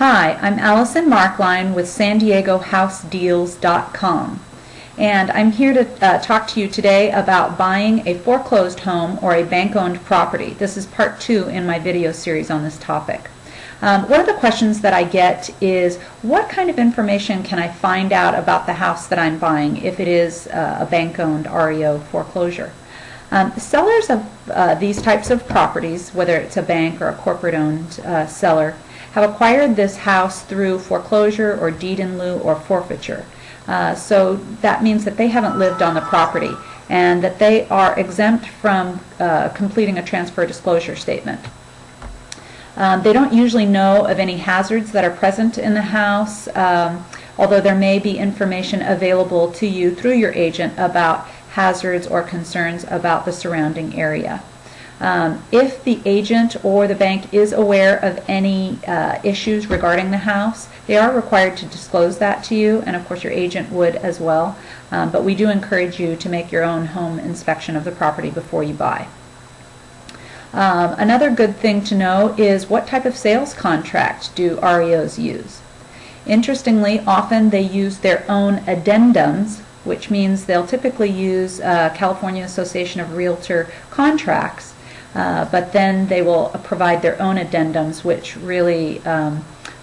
Hi, I'm Allison Markline with SanDiegoHouseDeals.com, and I'm here to talk to you today about buying a foreclosed home or a bank-owned property. This is part 2 in my video series on this topic. One of the questions that I get is, what kind of information can I find out about the house that I'm buying if it is a bank-owned REO foreclosure? Sellers of these types of properties, whether it's a bank or a corporate-owned seller, have acquired this house through foreclosure or deed in lieu or forfeiture. So that means that they haven't lived on the property and that they are exempt from completing a transfer disclosure statement. They don't usually know of any hazards that are present in the house, although there may be information available to you through your agent about hazards or concerns about the surrounding area. If the agent or the bank is aware of any issues regarding the house, they are required to disclose that to you, and of course your agent would as well. But we do encourage you to make your own home inspection of the property before you buy. Another good thing to know is, what type of sales contract do REOs use? Interestingly, often they use their own addendums, which means they'll typically use California Association of Realtor contracts, but then they will provide their own addendums, which really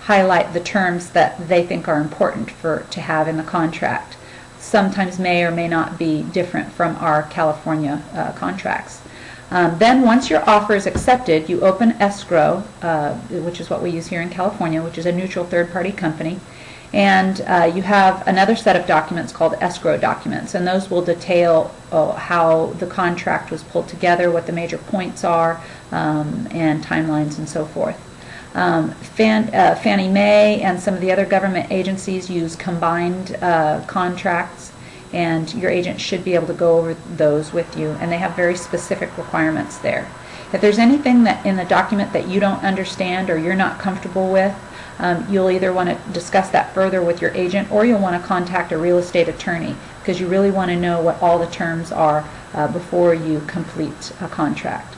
highlight the terms that they think are important to have in the contract. Sometimes may or may not be different from our California contracts. Then once your offer is accepted, you open escrow, which is what we use here in California, which is a neutral third-party company, and you have another set of documents called escrow documents, and those will detail how the contract was pulled together, what the major points are, and timelines and so forth. Fannie Mae and some of the other government agencies use combined contracts, and your agent should be able to go over those with you, and they have very specific requirements there. If there's anything that in the document that you don't understand or you're not comfortable with, you'll either want to discuss that further with your agent, or you'll want to contact a real estate attorney, because you really want to know what all the terms are before you complete a contract.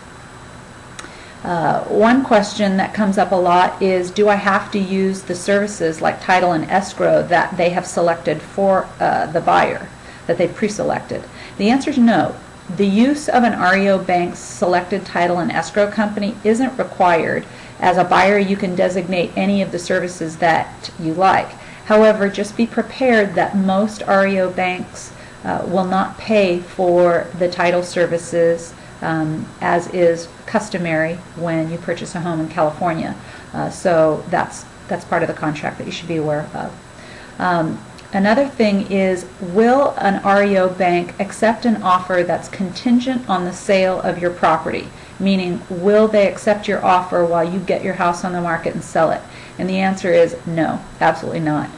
One question that comes up a lot is, do I have to use the services like title and escrow that they have selected for the buyer, that they pre-selected? The answer is no. The use of an REO bank's selected title and escrow company isn't required. As a buyer, you can designate any of the services that you like. However, just be prepared that most REO banks will not pay for the title services as is customary when you purchase a home in California. So that's part of the contract that you should be aware of. Another thing is, will an REO bank accept an offer that's contingent on the sale of your property? Meaning, will they accept your offer while you get your house on the market and sell it? And the answer is no, absolutely not.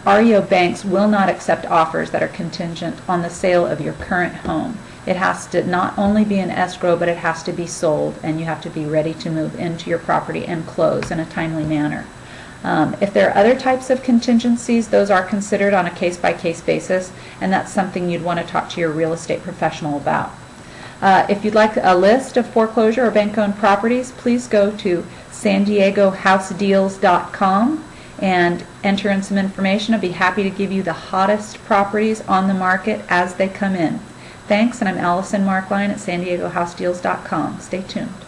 REO banks will not accept offers that are contingent on the sale of your current home. It has to not only be an escrow, but it has to be sold, and you have to be ready to move into your property and close in a timely manner. If there are other types of contingencies, those are considered on a case-by-case basis, and that's something you'd want to talk to your real estate professional about. If you'd like a list of foreclosure or bank-owned properties, please go to SanDiegoHouseDeals.com and enter in some information. I'll be happy to give you the hottest properties on the market as they come in. Thanks, and I'm Allison Markline at SanDiegoHouseDeals.com. Stay tuned.